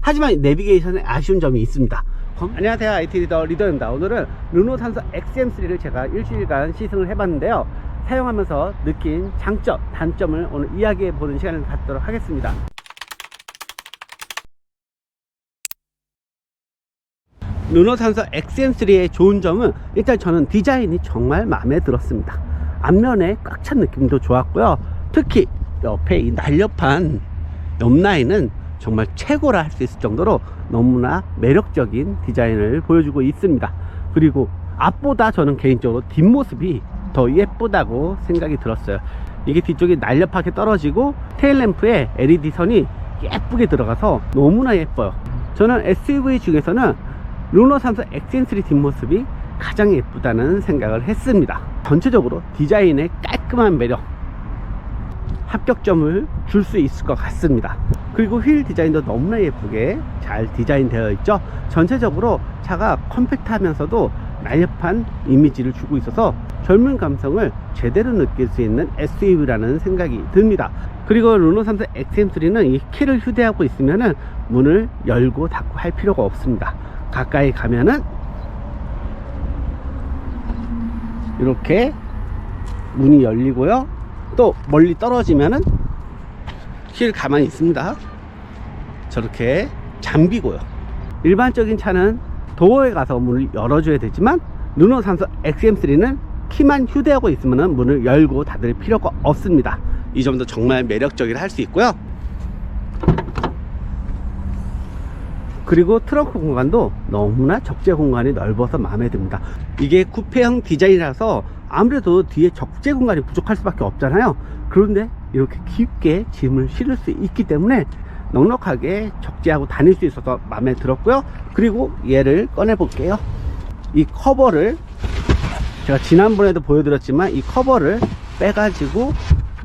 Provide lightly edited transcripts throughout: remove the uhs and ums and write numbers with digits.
하지만 내비게이션에 아쉬운 점이 있습니다. 안녕하세요, IT 리더입니다. 오늘은 르노 산소 XM3를 제가 일주일간 시승을 해봤는데요, 사용하면서 느낀 장점, 단점을 오늘 이야기해 보는 시간을 갖도록 하겠습니다. 르노 산소 XM3의 좋은 점은 일단 저는 디자인이 정말 마음에 들었습니다. 앞면에 꽉 찬 느낌도 좋았고요. 특히 옆에 이 날렵한 옆라인은 정말 최고라 할 수 있을 정도로 너무나 매력적인 디자인을 보여주고 있습니다. 그리고 앞보다 저는 개인적으로 뒷모습이 더 예쁘다고 생각이 들었어요. 이게 뒤쪽이 날렵하게 떨어지고 테일램프에 LED 선이 예쁘게 들어가서 너무나 예뻐요. 저는 SUV 중에서는 르노 산소 XM3 뒷모습이 가장 예쁘다는 생각을 했습니다. 전체적으로 디자인의 깔끔한 매력, 합격점을 줄 수 있을 것 같습니다. 그리고 휠 디자인도 너무나 예쁘게 잘 디자인되어 있죠. 전체적으로 차가 컴팩트하면서도 날렵한 이미지를 주고 있어서 젊은 감성을 제대로 느낄 수 있는 SUV라는 생각이 듭니다. 그리고 르노 산소 XM3는 이 키를 휴대하고 있으면은 문을 열고 닫고 할 필요가 없습니다. 가까이 가면은 이렇게 문이 열리고요, 또 멀리 떨어지면은 휠 가만히 있습니다. 저렇게 잠기고요. 일반적인 차는 도어에 가서 문을 열어줘야 되지만 르노 산소 XM3는 키만 휴대하고 있으면 문을 열고 닫을 필요가 없습니다. 이 점도 정말 매력적이라 할 수 있고요. 그리고 트렁크 공간도 너무나 적재 공간이 넓어서 마음에 듭니다. 이게 쿠페형 디자인이라서 아무래도 뒤에 적재 공간이 부족할 수밖에 없잖아요. 그런데 이렇게 깊게 짐을 실을 수 있기 때문에 넉넉하게 적재하고 다닐 수 있어서 마음에 들었고요. 그리고 얘를 꺼내 볼게요. 이 커버를 제가 지난번에도 보여드렸지만 이 커버를 빼가지고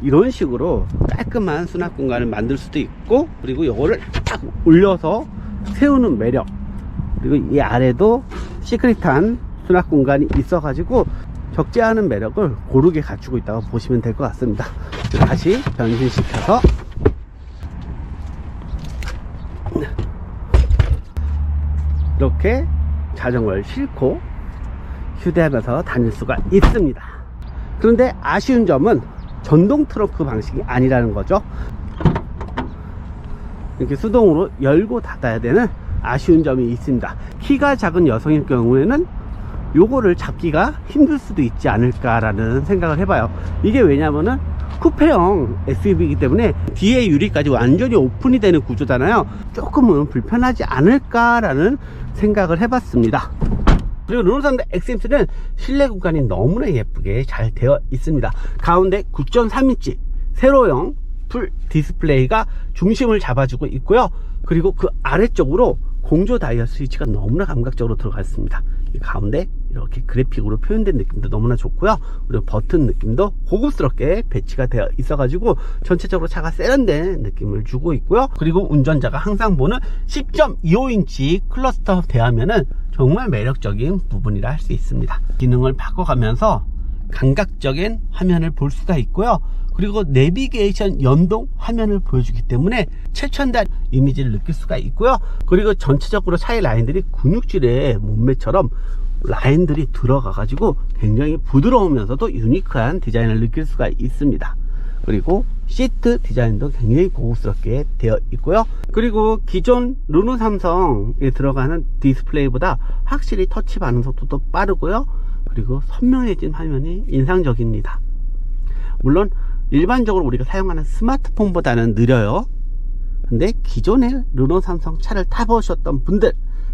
이런 식으로 깔끔한 수납 공간을 만들 수도 있고, 그리고 이거를 딱 올려서 세우는 매력, 그리고 이 아래도 시크릿한 수납 공간이 있어 가지고 적재하는 매력을 고르게 갖추고 있다고 보시면 될 것 같습니다. 다시 변신시켜서 이렇게 자전거를 싣고 휴대하면서 다닐 수가 있습니다. 그런데 아쉬운 점은 전동 트렁크 방식이 아니라는 거죠. 이렇게 수동으로 열고 닫아야 되는 아쉬운 점이 있습니다. 키가 작은 여성일 경우에는 요거를 잡기가 힘들 수도 있지 않을까라는 생각을 해봐요. 이게 왜냐면은 쿠페형 SUV이기 때문에 뒤에 유리까지 완전히 오픈이 되는 구조잖아요. 조금은 불편하지 않을까라는 생각을 해봤습니다. 그리고 르노 산소 XM3는 실내 공간이 너무나 예쁘게 잘 되어 있습니다. 가운데 9.3인치 세로형 풀 디스플레이가 중심을 잡아주고 있고요. 그리고 그 아래쪽으로 공조 다이얼 스위치가 너무나 감각적으로 들어가 있습니다. 이 가운데 이렇게 그래픽으로 표현된 느낌도 너무나 좋고요. 그리고 버튼 느낌도 고급스럽게 배치가 되어 있어 가지고 전체적으로 차가 세련된 느낌을 주고 있고요. 그리고 운전자가 항상 보는 10.25인치 클러스터 대화면은 정말 매력적인 부분이라 할 수 있습니다. 기능을 바꿔가면서 감각적인 화면을 볼 수가 있고요. 그리고 내비게이션 연동 화면을 보여주기 때문에 최첨단 이미지를 느낄 수가 있고요. 그리고 전체적으로 차의 라인들이 근육질의 몸매처럼 라인들이 들어가 가지고 굉장히 부드러우면서도 유니크한 디자인을 느낄 수가 있습니다. 그리고 시트 디자인도 굉장히 고급스럽게 되어 있고요. 그리고 기존 르노 삼성에 들어가는 디스플레이보다 확실히 터치 반응 속도도 빠르고요. 그리고 선명해진 화면이 인상적입니다. 물론 일반적으로 우리가 사용하는 스마트폰보다는 느려요. 근데 기존의 르노 삼성 차를 타보셨던 분들,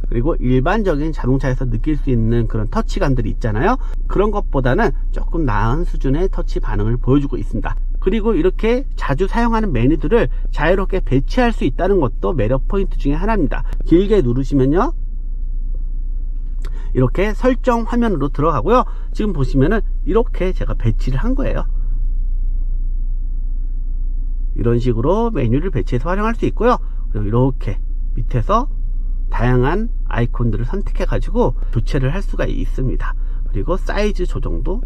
그리고 일반적인 자동차에서 느낄 수 있는 그런 터치감들이 있잖아요. 그런 것보다는 조금 나은 수준의 터치 반응을 보여주고 있습니다. 그리고 이렇게 자주 사용하는 메뉴들을 자유롭게 배치할 수 있다는 것도 매력 포인트 중에 하나입니다. 길게 누르시면요, 이렇게 설정 화면으로 들어가고요. 지금 보시면은 이렇게 제가 배치를 한 거예요. 이런 식으로 메뉴를 배치해서 활용할 수 있고요. 그리고 이렇게 밑에서 다양한 아이콘들을 선택해 가지고 교체를 할 수가 있습니다. 그리고 사이즈 조정도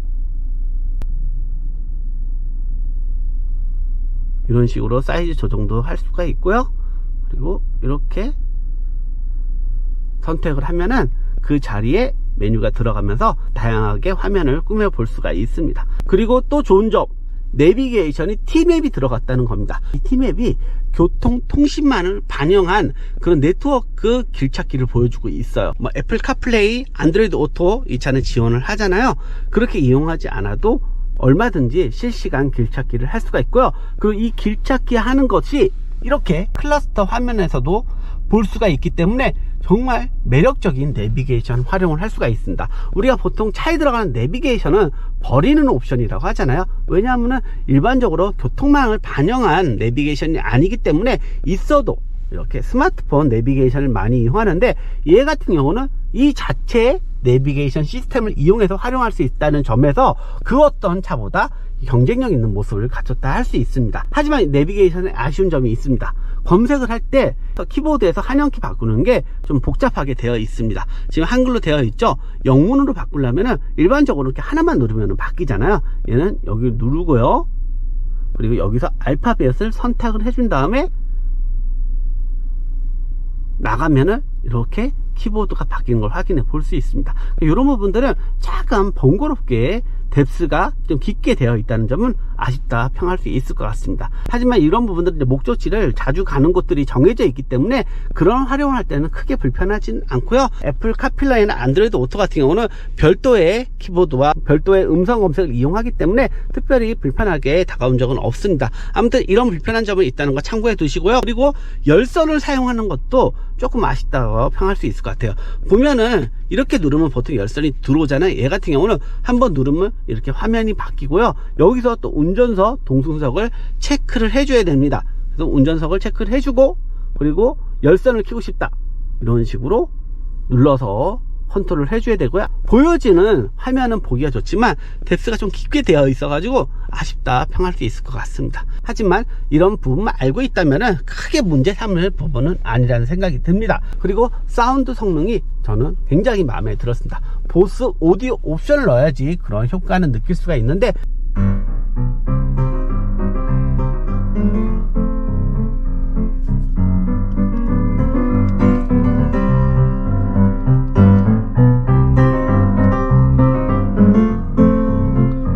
이런 식으로 사이즈 조정도 할 수가 있고요. 그리고 이렇게 선택을 하면은 그 자리에 메뉴가 들어가면서 다양하게 화면을 꾸며 볼 수가 있습니다. 그리고 또 좋은 점, 내비게이션이 T맵이 들어갔다는 겁니다. 이 T맵이 교통통신망을 반영한 그런 네트워크 길찾기를 보여주고 있어요. 뭐 애플 카플레이, 안드로이드 오토 이 차는 지원을 하잖아요. 그렇게 이용하지 않아도 얼마든지 실시간 길찾기를 할 수가 있고요. 그리고 이 길찾기 하는 것이 이렇게 클러스터 화면에서도 볼 수가 있기 때문에 정말 매력적인 내비게이션 활용을 할 수가 있습니다. 우리가 보통 차에 들어가는 내비게이션은 버리는 옵션이라고 하잖아요. 왜냐하면 일반적으로 교통망을 반영한 내비게이션이 아니기 때문에 있어도 이렇게 스마트폰 내비게이션을 많이 이용하는데, 얘 같은 경우는 이 자체의 내비게이션 시스템을 이용해서 활용할 수 있다는 점에서 그 어떤 차보다 경쟁력 있는 모습을 갖췄다 할 수 있습니다. 하지만 내비게이션에 아쉬운 점이 있습니다. 검색을 할 때 키보드에서 한영키 바꾸는 게 좀 복잡하게 되어 있습니다. 지금 한글로 되어 있죠. 영문으로 바꾸려면 일반적으로 이렇게 하나만 누르면 바뀌잖아요. 얘는 여기 누르고요, 그리고 여기서 알파벳을 선택을 해준 다음에 나가면은 이렇게 키보드가 바뀌는 걸 확인해 볼 수 있습니다. 이런 부분들은 약간 번거롭게 뎁스가 좀 깊게 되어 있다는 점은 아쉽다 평할 수 있을 것 같습니다. 하지만 이런 부분들은 이제 목적지를 자주 가는 곳들이 정해져 있기 때문에 그런 활용을 할 때는 크게 불편하진 않고요. 애플 카필라이나 안드로이드 오토 같은 경우는 별도의 키보드와 별도의 음성 검색을 이용하기 때문에 특별히 불편하게 다가온 적은 없습니다. 아무튼 이런 불편한 점은 있다는 거 참고해 두시고요. 그리고 열선을 사용하는 것도 조금 아쉽다고 평할 수 있을 것 같아요. 보면은 이렇게 누르면 보통 열선이 들어오잖아요. 얘 같은 경우는 한번 누르면 이렇게 화면이 바뀌고요. 여기서 또 운전석 동승석을 체크를 해줘야 됩니다. 그래서 운전석을 체크를 해주고, 그리고 열선을 켜고 싶다 이런 식으로 눌러서 컨트롤을 해줘야 되고요. 보여지는 화면은 보기가 좋지만 뎁스가 좀 깊게 되어 있어 가지고 아쉽다 평할 수 있을 것 같습니다. 하지만 이런 부분만 알고 있다면 크게 문제 삼을 부분은 아니라는 생각이 듭니다. 그리고 사운드 성능이 저는 굉장히 마음에 들었습니다. 보스 오디오 옵션을 넣어야지 그런 효과는 느낄 수가 있는데,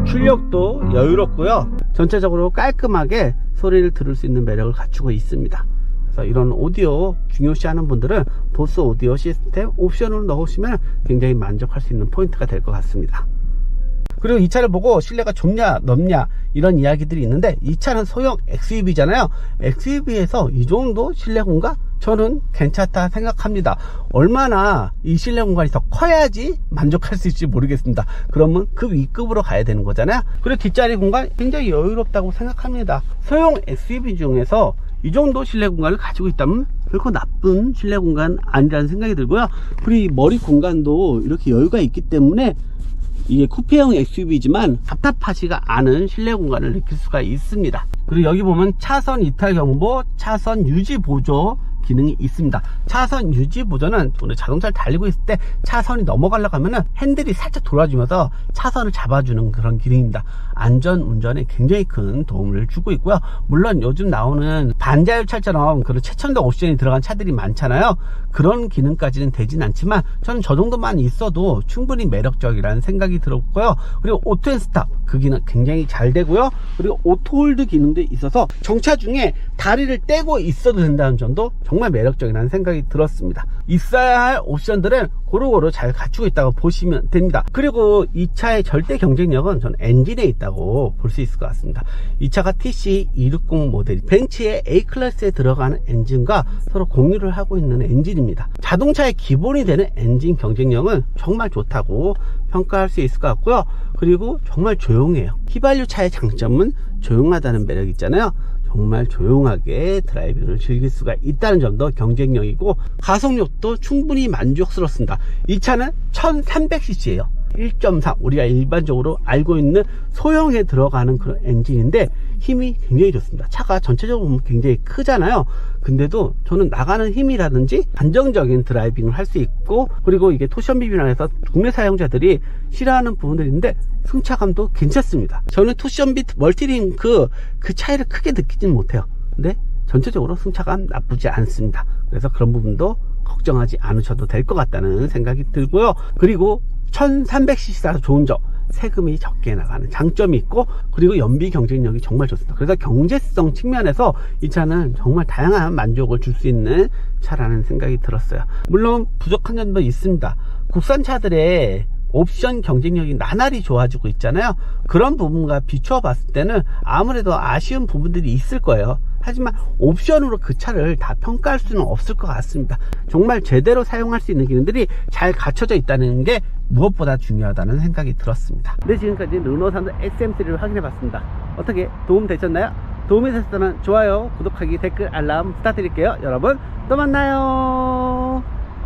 출력도 여유롭고요. 전체적으로 깔끔하게 소리를 들을 수 있는 매력을 갖추고 있습니다. 그래서 이런 오디오 중요시하는 분들은 보스 오디오 시스템 옵션을 넣으시면 굉장히 만족할 수 있는 포인트가 될 것 같습니다. 그리고 이 차를 보고 실내가 좁냐 넓냐 이런 이야기들이 있는데, 이 차는 소형 XUV잖아요. XUV에서 이 정도 실내 공간 저는 괜찮다 생각합니다. 얼마나 이 실내 공간이 더 커야지 만족할 수 있을지 모르겠습니다. 그러면 그 위급으로 가야 되는 거잖아요. 그리고 뒷자리 공간 굉장히 여유롭다고 생각합니다. 소형 SUV 중에서 이 정도 실내 공간을 가지고 있다면 결코 나쁜 실내 공간 아니라는 생각이 들고요. 그리고 이 머리 공간도 이렇게 여유가 있기 때문에 이게 쿠페형 SUV지만 답답하지가 않은 실내 공간을 느낄 수가 있습니다. 그리고 여기 보면 차선 이탈 경보, 차선 유지 보조 기능이 있습니다. 차선 유지 보조는 오늘 자동차를 달리고 있을 때 차선이 넘어가려고 하면은 핸들이 살짝 돌아주면서 차선을 잡아주는 그런 기능입니다. 안전 운전에 굉장히 큰 도움을 주고 있고요. 물론 요즘 나오는 반자율차처럼 그런 최첨단 옵션이 들어간 차들이 많잖아요. 그런 기능까지는 되진 않지만 저는 저 정도만 있어도 충분히 매력적이라는 생각이 들었고요. 그리고 오토 앤 스탑 그 기능 굉장히 잘 되고요. 그리고 오토 홀드 기능도 있어서 정차 중에 다리를 떼고 있어도 된다는 점도 정말 매력적이라는 생각이 들었습니다. 있어야 할 옵션들은 고루고루 잘 갖추고 있다고 보시면 됩니다. 그리고 이 차의 절대 경쟁력은 저는 엔진에 있다고 볼 수 있을 것 같습니다. 이 차가 TC260 모델 벤츠의 A클래스에 들어가는 엔진과 서로 공유를 하고 있는 엔진입니다. 자동차의 기본이 되는 엔진 경쟁력은 정말 좋다고 평가할 수 있을 것 같고요. 그리고 정말 조용해요. 휘발유 차의 장점은 조용하다는 매력이 있잖아요. 정말 조용하게 드라이빙을 즐길 수가 있다는 점도 경쟁력이고, 가속력도 충분히 만족스럽습니다. 이 차는 1300cc예요 1.3 우리가 일반적으로 알고 있는 소형에 들어가는 그런 엔진인데 힘이 굉장히 좋습니다. 차가 전체적으로 보면 굉장히 크잖아요. 근데도 저는 나가는 힘이라든지 안정적인 드라이빙을 할 수 있고, 그리고 이게 토션 비비랑에서 국내 사용자들이 싫어하는 부분들인데 승차감도 괜찮습니다. 저는 토션빗 멀티링크 그 차이를 크게 느끼지는 못해요. 근데 전체적으로 승차감 나쁘지 않습니다. 그래서 그런 부분도 걱정 걱정하지 않으셔도 될 것 같다는 생각이 들고요. 그리고 1300cc라서 좋은 점, 세금이 적게 나가는 장점이 있고, 그리고 연비 경쟁력이 정말 좋습니다. 그래서 경제성 측면에서 이 차는 정말 다양한 만족을 줄 수 있는 차라는 생각이 들었어요. 물론 부족한 점도 있습니다. 국산 차들의 옵션 경쟁력이 나날이 좋아지고 있잖아요. 그런 부분과 비추어 봤을 때는 아무래도 아쉬운 부분들이 있을 거예요. 하지만 옵션으로 그 차를 다 평가할 수는 없을 것 같습니다. 정말 제대로 사용할 수 있는 기능들이 잘 갖춰져 있다는 게 무엇보다 중요하다는 생각이 들었습니다. 네, 지금까지 르노산도 XM3를 확인해 봤습니다. 어떻게 도움 되셨나요? 도움이 되셨다면 좋아요, 구독하기, 댓글, 알람 부탁드릴게요. 여러분 또 만나요.